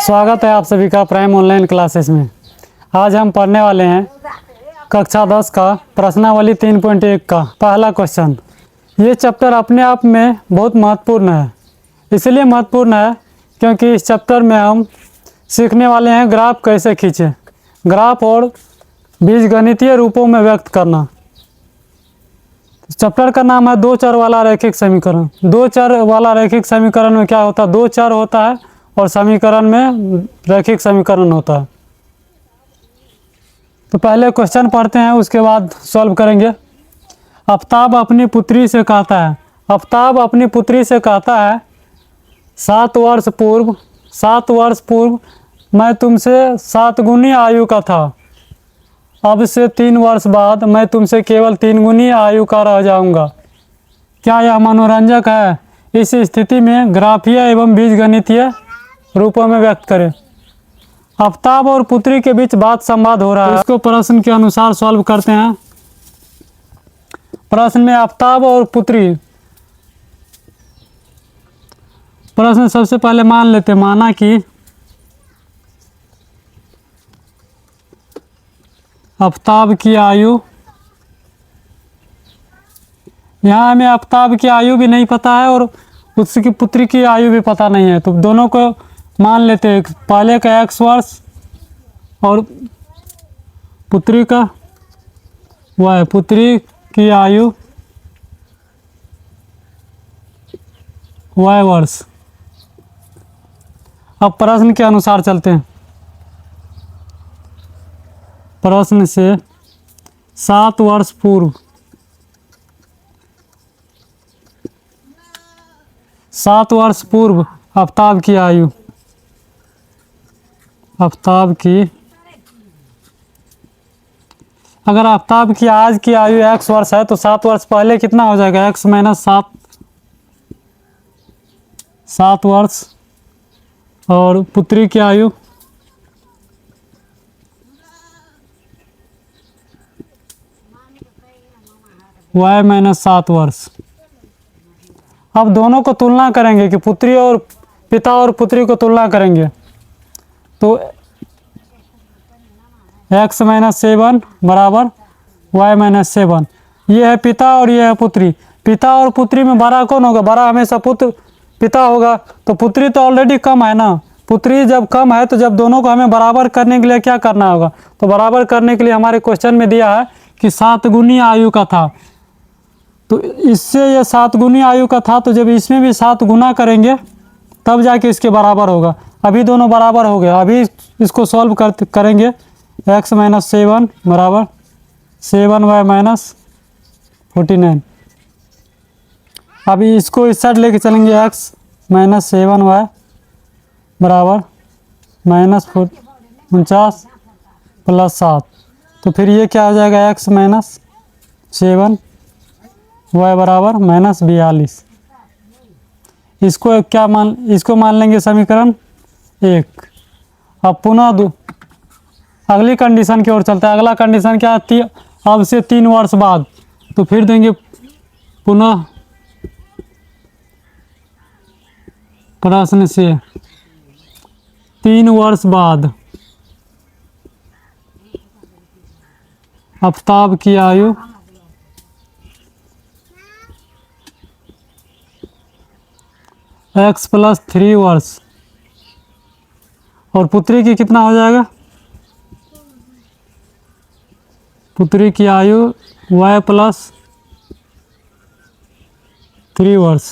स्वागत है आप सभी का प्राइम ऑनलाइन क्लासेस में। आज हम पढ़ने वाले हैं कक्षा 10 का प्रश्नावली 3.1 का पहला क्वेश्चन। ये चैप्टर अपने आप में बहुत महत्वपूर्ण है। इसलिए महत्वपूर्ण है क्योंकि इस चैप्टर में हम सीखने वाले हैं ग्राफ कैसे खींचें, ग्राफ और बीजगणितीय रूपों में व्यक्त करना। चैप्टर का नाम है दो चर वाला रैखिक समीकरण। दो चर वाला रैखिक समीकरण में क्या होता है, दो चर होता है और समीकरण में रैखिक समीकरण होता है। तो पहले क्वेश्चन पढ़ते हैं, उसके बाद सॉल्व करेंगे। आफ्ताब अपनी पुत्री से कहता है, आफ्ताब अपनी पुत्री से कहता है 7 वर्ष पूर्व मैं तुमसे 7 गुनी आयु का था। अब से 3 वर्ष बाद मैं तुमसे केवल 3 गुनी आयु का रह जाऊंगा। क्या यह मनोरंजक है? इस स्थिति में ग्राफीय एवं बीजगणितीय रूपों में व्यक्त करें। आफ्ताब और पुत्री के बीच बात संवाद हो रहा है, इसको प्रश्न के अनुसार सॉल्व करते हैं। प्रश्न में आफ्ताब और पुत्री, प्रश्न सबसे पहले मान लेते, माना कि आफ्ताब की आयु, यहाँ हमें आफ्ताब की आयु भी नहीं पता है और उसकी पुत्री की आयु भी पता नहीं है, तो दोनों को मान लेते हैं। पहले का x वर्ष और पुत्री का y, पुत्री की आयु y वर्ष। अब प्रश्न के अनुसार चलते हैं। प्रश्न से 7 वर्ष पूर्व, 7 वर्ष पूर्व आफ्ताब की आयु, आफ्ताब की, अगर आफ्ताब की आज की आयु x वर्ष है तो 7 वर्ष पहले कितना हो जाएगा, x माइनस 7 वर्ष, और पुत्री की आयु y माइनस 7 वर्ष। अब दोनों को तुलना करेंगे कि पुत्री और पिता और पुत्री को तुलना करेंगे, तो x माइनस 7 बराबर y माइनस 7। ये है पिता और ये है पुत्री। पिता और पुत्री में बड़ा कौन होगा? बड़ा हमेशा पिता होगा। तो पुत्री तो ऑलरेडी कम है ना, पुत्री जब कम है तो जब दोनों को हमें बराबर करने के लिए क्या करना होगा, तो बराबर करने के लिए हमारे क्वेश्चन में दिया है कि 7 गुनी आयु का था, तो इससे ये 7 गुनी आयु का था, तो जब इसमें भी 7 गुना करेंगे तब जाके इसके बराबर होगा। अभी दोनों बराबर हो गए। अभी इसको सॉल्व करेंगे। x माइनस 7 बराबर 7y माइनस 49। अभी इसको इस साइड लेके चलेंगे, x माइनस 7y बराबर माइनस 49 प्लस 7। तो फिर ये क्या हो जाएगा, x माइनस 7 y बराबर माइनस 42। इसको क्या इसको मान लेंगे समीकरण 1। अब पुनः अगली कंडीशन की ओर चलता है। अगला कंडीशन क्या है, अब से 3 वर्ष बाद, तो फिर देंगे पुनः प्रश्न से 3 वर्ष बाद आफ्ताब की आयु x प्लस 3 वर्ष, और पुत्री की कितना हो जाएगा, पुत्री की आयु y प्लस 3 वर्ष।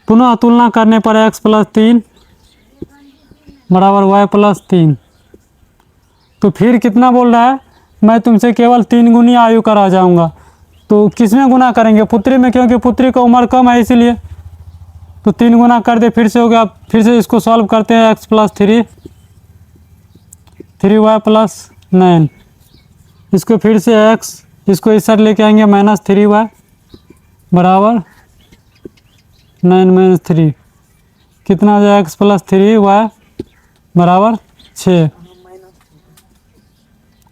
पुनः तुलना करने पर x प्लस 3 बराबर y प्लस 3। तो फिर कितना बोल रहा है, मैं तुमसे केवल 3 गुनी आयु का रह जाऊंगा। तो किसमें गुना करेंगे, पुत्री में, क्योंकि पुत्री का उम्र कम है इसीलिए। तो 3 गुना कर दे, फिर से हो गया। फिर से इसको सॉल्व करते हैं। x प्लस 3y प्लस 9, इसको फिर से x, इसको इस साइड लेके आएंगे, माइनस 3y बराबर 9 माइनस 3, कितना हो जाएगा, x प्लस 3y बराबर 6।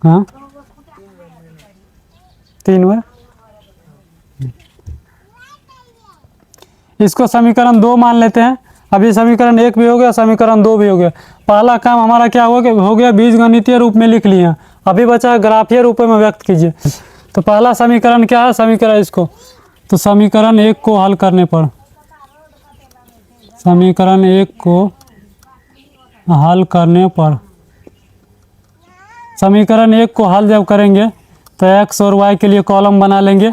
हाँ 3y, इसको समीकरण 2 मान लेते हैं। अभी समीकरण 1 भी हो गया, समीकरण 2 भी हो गया। पहला काम हमारा क्या हो गया, बीजगणितीय रूप में लिख लिया। अभी बचा ग्राफीय रूप में व्यक्त कीजिए। तो पहला समीकरण क्या है, समीकरण इसको, तो समीकरण 1 को हल करने पर, समीकरण 1 को हल करने पर, समीकरण 1 को हल जब करेंगे तो x और y के लिए कॉलम बना लेंगे,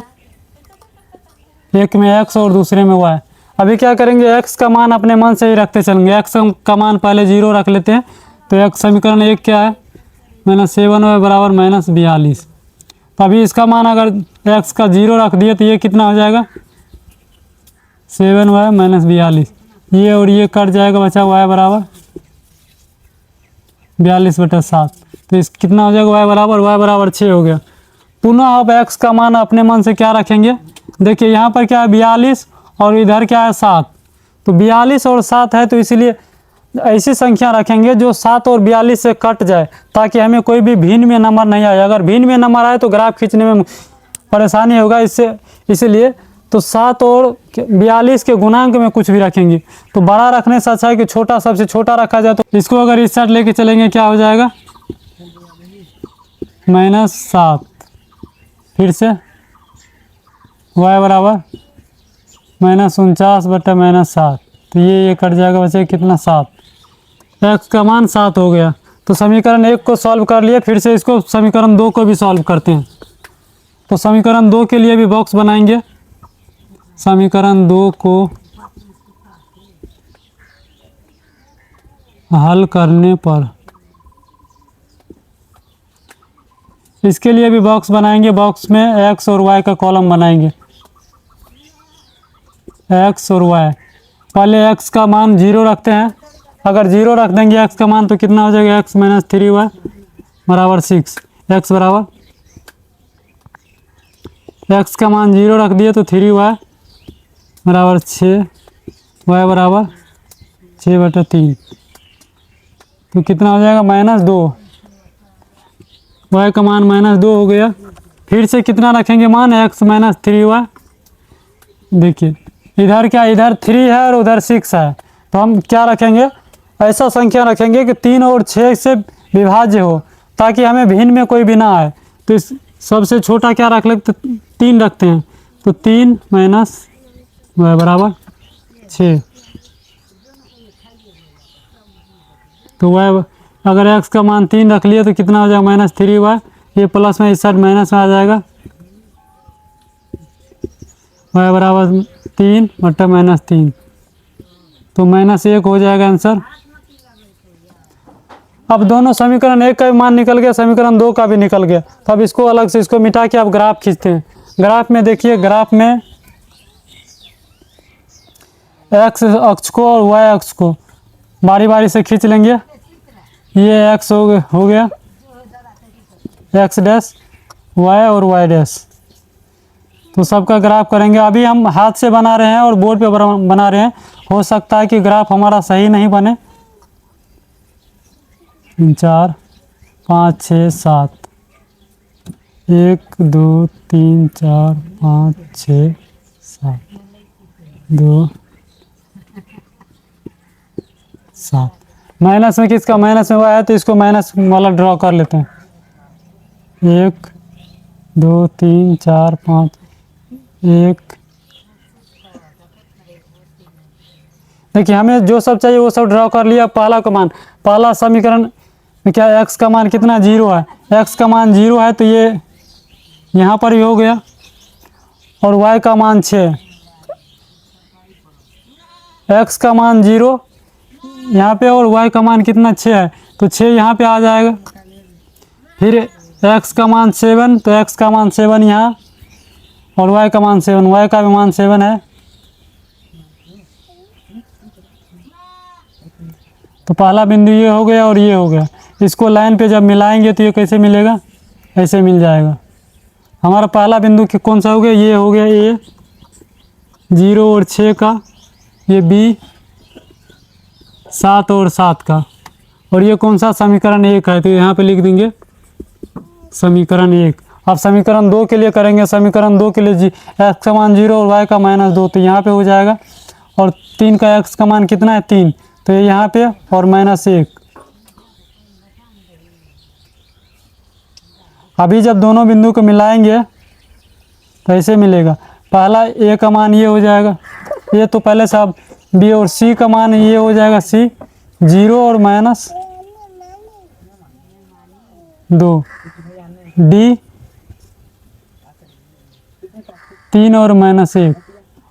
एक में x और दूसरे में y। अभी क्या करेंगे, x का मान अपने मन से ही रखते चलेंगे। x का मान पहले 0 रख लेते हैं। तो x समीकरण 1 क्या है, -7y बराबर -42। तो अभी इसका मान अगर x का 0 रख दिए तो ये कितना हो जाएगा, 7y -42। ये और ये कट जाएगा, बचा y बराबर 42/7। तो इस कितना हो जाएगा, y बराबर 6 हो गया। पुनः अब x का मान अपने मन से क्या रखेंगे, देखिए यहाँ पर क्या है 42 और इधर क्या है 7। तो 42 और 7 है, तो इसीलिए ऐसी संख्या रखेंगे जो 7 और 42 से कट जाए, ताकि हमें कोई भी भिन्न में नंबर नहीं आए। अगर भिन्न में नंबर आए तो ग्राफ खींचने में परेशानी होगा, इसीलिए तो 7 और 42 के गुणांक में कुछ भी रखेंगे। तो बड़ा रखने से अच्छा है कि छोटा, सबसे छोटा रखा जाए। तो इसको अगर इस साइड लेके चलेंगे क्या हो जाएगा, -7। फिर से y बराबर -49/-7। तो ये कट जाएगा, बचे कितना 7। x का मान 7 हो गया। तो समीकरण 1 को सॉल्व कर लिए। फिर से इसको समीकरण 2 को भी सॉल्व करते हैं। तो समीकरण 2 के लिए भी बॉक्स बनाएंगे। समीकरण 2 को हल करने पर, इसके लिए भी बॉक्स बनाएंगे। बॉक्स में x और y का कॉलम बनाएंगे, x और y। पहले x का मान 0 रखते हैं। अगर 0 रख देंगे x का मान तो कितना हो जाएगा, x - 3y बराबर 6। x बराबर, x का मान 0 रख दिए तो 3y बराबर 6, y बराबर 6/3। तो कितना हो जाएगा, -2। y का मान -2 हो गया। फिर से कितना रखेंगे मान, x - 3y। देखिए इधर क्या, इधर 3 है और उधर 6 है। तो हम क्या रखेंगे, ऐसा संख्या रखेंगे कि 3 और 6 से विभाज्य हो, ताकि हमें भिन्न में कोई भी ना आए। तो इस सबसे छोटा क्या रख लेते, 3 रखते हैं। तो 3 - y बराबर 6। तो y अगर x का मान 3 रख लिए तो कितना हो जाएगा, -3y। ये प्लस में इस साइड माइनस में आ जाएगा, y बराबर 3/-3। तो -1 हो जाएगा आंसर। अब दोनों समीकरण 1 का भी मान निकल गया, समीकरण 2 का भी निकल गया। तो अब इसको अलग से, इसको मिटा के अब ग्राफ खींचते हैं। ग्राफ में देखिए, ग्राफ में x अक्ष को और y अक्ष को बारी बारी से खींच लेंगे। ये x हो गया, x डैश, y और y डैश। तो सबका ग्राफ करेंगे। अभी हम हाथ से बना रहे हैं और बोर्ड पे बना रहे हैं, हो सकता है कि ग्राफ हमारा सही नहीं बने। 4 5 6 7, 1 2 3 4 5 6 7, 2 7। माइनस में किसका, माइनस में y है, तो इसको माइनस वाला ड्रॉ कर लेते हैं। 1 2 3 4 5, 1। देखिए हमें जो सब चाहिए वो सब ड्रॉ कर लिया। पहला का मान, पहला समीकरण में क्या है, x का मान कितना 0 है। x का मान 0 है तो ये यहाँ पर ही हो गया, और y का मान 6। x का मान 0 यहाँ पे और y का मान कितना 6 है, तो 6 यहाँ पे आ जाएगा। फिर x का मान 7, तो x का मान 7 यहाँ, और y का मान 7, y का भी मान 7 है। तो पहला बिंदु ये हो गया और ये हो गया। इसको लाइन पे जब मिलाएंगे तो ये कैसे मिलेगा, ऐसे मिल जाएगा। हमारा पहला बिंदु कौन सा हो गया, ये हो गया A 0 और 6 का, ये B 7 और 7 का, और ये कौन सा समीकरण 1 है, तो यहाँ पे लिख देंगे समीकरण 1। अब समीकरण 2 के लिए करेंगे। समीकरण 2 के लिए x का मान 0 और y का -2, तो यहाँ पे हो जाएगा। और 3 का x का मान कितना है 3, तो ये यहाँ पे और -1। अभी जब दोनों बिंदु को मिलाएंगे तो ऐसे मिलेगा। पहला a का मान ये हो जाएगा, ये तो पहले से अब b, और c का मान ये हो जाएगा c, 0 और -2, d 3 और -1,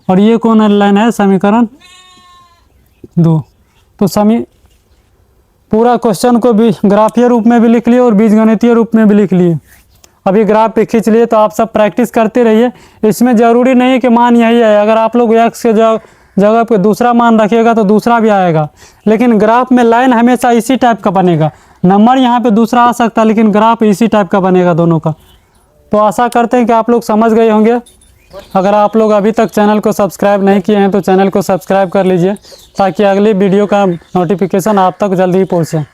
और ये कौन लाइन है समीकरण 2। तो पूरा क्वेश्चन को भी ग्राफीय रूप में भी लिख लिए और बीजगणितीय रूप में भी लिख लिए। अभी ग्राफ पे खींच लिए, तो आप सब प्रैक्टिस करते रहिए। इसमें ज़रूरी नहीं है कि मान यही है, अगर आप लोग x के जगह पे दूसरा मान रखिएगा तो दूसरा भी आएगा, लेकिन ग्राफ में लाइन हमेशा इसी टाइप का बनेगा। नंबर यहाँ पे दूसरा आ सकता है, लेकिन ग्राफ इसी टाइप का बनेगा दोनों का। तो आशा करते हैं कि आप लोग समझ गए होंगे। अगर आप लोग अभी तक चैनल को सब्सक्राइब नहीं किए हैं तो चैनल को सब्सक्राइब कर लीजिए, ताकि अगली वीडियो का नोटिफिकेशन आप तक जल्दी ही पहुँचे।